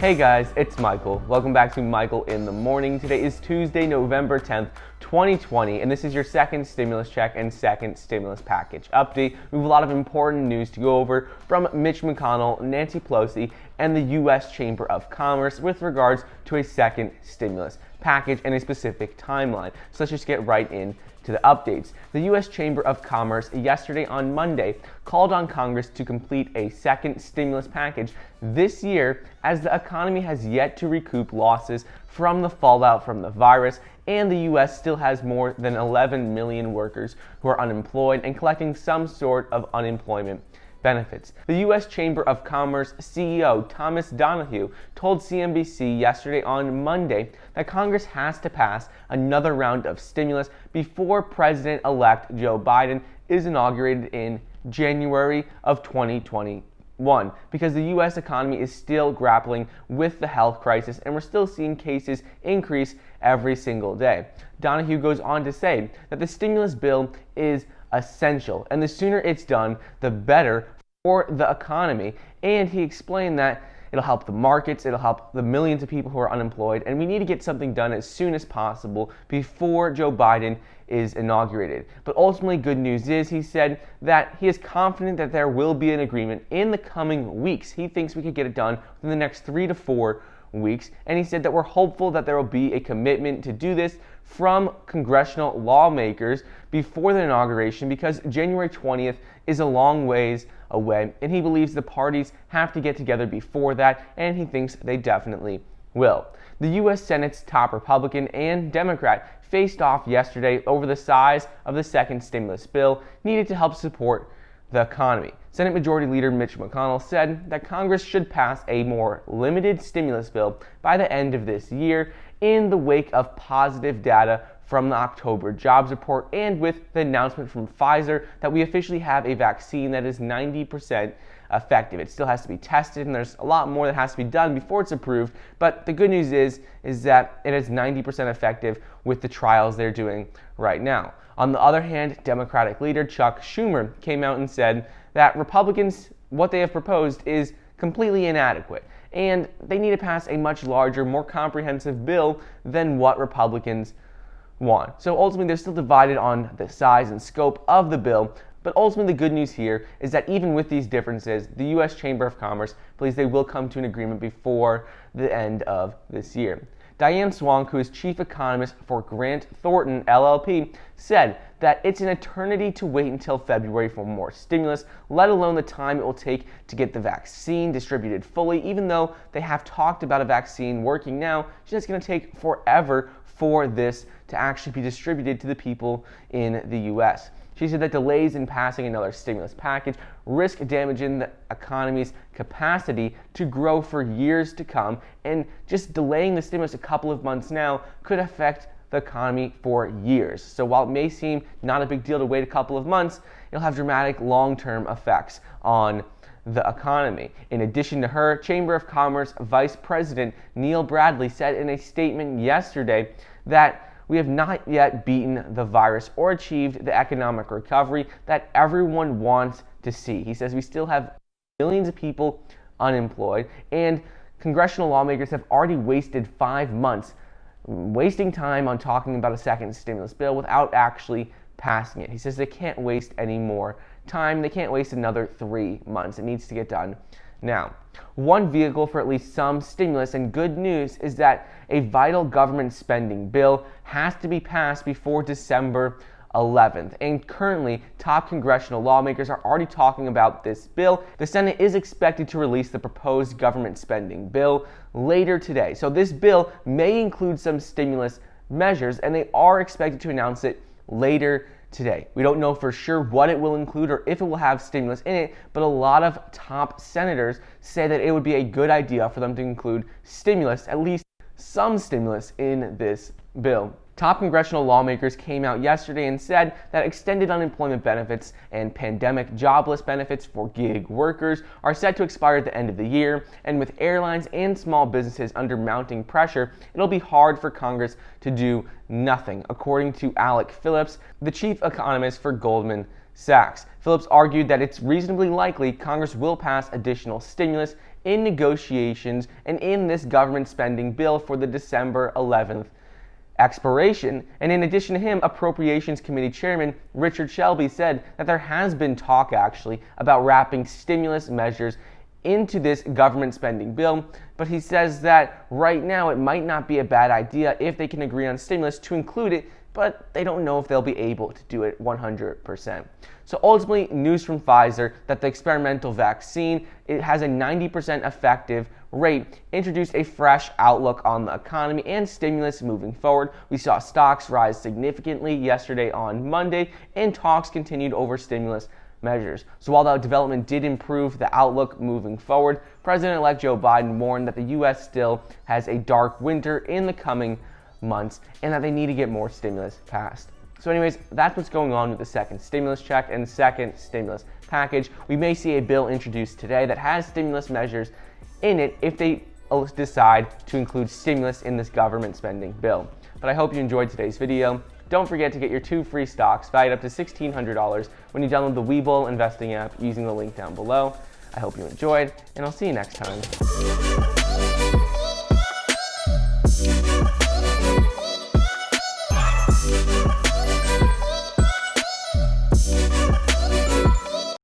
Hey guys, it's Michael. Welcome back to Michael in the Morning. Today is Tuesday, November 10th, 2020, and this is your second stimulus check and second stimulus package update. We have a lot of important news to go over from Mitch McConnell, Nancy Pelosi, and the U.S. Chamber of Commerce with regards to a second stimulus package and a specific timeline. So let's just get right in to the updates. The U.S. Chamber of Commerce yesterday on Monday called on Congress to complete a second stimulus package this year as the economy has yet to recoup losses from the fallout from the virus, and the U.S. still has more than 11 million workers who are unemployed and collecting some sort of unemployment benefits. The U.S. Chamber of Commerce CEO Thomas Donohue told CNBC yesterday on Monday that Congress has to pass another round of stimulus before President-elect Joe Biden is inaugurated in January of 2021 because the U.S. economy is still grappling with the health crisis and we're still seeing cases increase every single day. Donohue goes on to say that the stimulus bill is essential, and the sooner it's done, the better for the economy. And he explained that it'll help the markets, it'll help the millions of people who are unemployed, and we need to get something done as soon as possible before Joe Biden is inaugurated. But ultimately, good news is, he said that he is confident that there will be an agreement in the coming weeks. He thinks we could get it done within the next 3 to 4 weeks, and he said that we're hopeful that there will be a commitment to do this from congressional lawmakers before the inauguration because January 20th is a long ways away, and he believes the parties have to get together before that, and he thinks they definitely will. The U.S. Senate's top Republican and Democrat faced off yesterday over the size of the second stimulus bill needed to help support the economy. Senate Majority Leader Mitch McConnell said that Congress should pass a more limited stimulus bill by the end of this year in the wake of positive data from the October jobs report and with the announcement from Pfizer that we officially have a vaccine that is 90% effective. It still has to be tested, and there's a lot more that has to be done before it's approved, but the good news is that it is 90% effective with the trials they're doing right now. On the other hand, Democratic leader Chuck Schumer came out and said that Republicans, what they have proposed is completely inadequate, and they need to pass a much larger, more comprehensive bill than what Republicans want. So ultimately, they're still divided on the size and scope of the bill, but ultimately the good news here is that even with these differences, the U.S. Chamber of Commerce believes they will come to an agreement before the end of this year. Diane Swonk, who is chief economist for Grant Thornton LLP, said that it's an eternity to wait until February for more stimulus, let alone the time it will take to get the vaccine distributed fully. Even though they have talked about a vaccine working now, it's just going to take forever for this to actually be distributed to the people in the U.S. She said that delays in passing another stimulus package risk damaging the economy's capacity to grow for years to come, and just delaying the stimulus a couple of months now could affect the economy for years. So while it may seem not a big deal to wait a couple of months, it'll have dramatic long-term effects on the economy. In addition to her, Chamber of Commerce Vice President Neil Bradley said in a statement yesterday that we have not yet beaten the virus or achieved the economic recovery that everyone wants to see. He says we still have millions of people unemployed, and congressional lawmakers have already wasted 5 months wasting time on talking about a second stimulus bill without actually passing it. He says they can't waste any more time. They can't waste another 3 months. It needs to get done now. One vehicle for at least some stimulus, and good news, is that a vital government spending bill has to be passed before December 11th. And currently, top congressional lawmakers are already talking about this bill. The Senate is expected to release the proposed government spending bill later today. So this bill may include some stimulus measures, and they are expected to announce it later today. We don't know for sure what it will include or if it will have stimulus in it, but a lot of top senators say that it would be a good idea for them to include stimulus, at least some stimulus, in this bill. Top congressional lawmakers came out yesterday and said that extended unemployment benefits and pandemic jobless benefits for gig workers are set to expire at the end of the year, and with airlines and small businesses under mounting pressure, it'll be hard for Congress to do nothing, according to Alec Phillips, the chief economist for Goldman Sachs. Phillips argued that it's reasonably likely Congress will pass additional stimulus in negotiations and in this government spending bill for the December 11th expiration. And in addition to him, Appropriations Committee Chairman Richard Shelby said that there has been talk actually about wrapping stimulus measures into this government spending bill, but he says that right now it might not be a bad idea if they can agree on stimulus to include it, but they don't know if they'll be able to do it 100%. So ultimately, news from Pfizer that the experimental vaccine, it has a 90% effective rate, introduced a fresh outlook on the economy and stimulus moving forward. We saw stocks rise significantly yesterday on Monday, and talks continued over stimulus measures. So while the development did improve the outlook moving forward, President-elect Joe Biden warned that the U.S. still has a dark winter in the coming months and that they need to get more stimulus passed. So anyways, that's what's going on with the second stimulus check and second stimulus package. We may see a bill introduced today that has stimulus measures in it if they decide to include stimulus in this government spending bill. But I hope you enjoyed today's video. Don't forget to get your 2 free stocks valued up to $1,600 when you download the Webull investing app using the link down below. I hope you enjoyed, and I'll see you next time.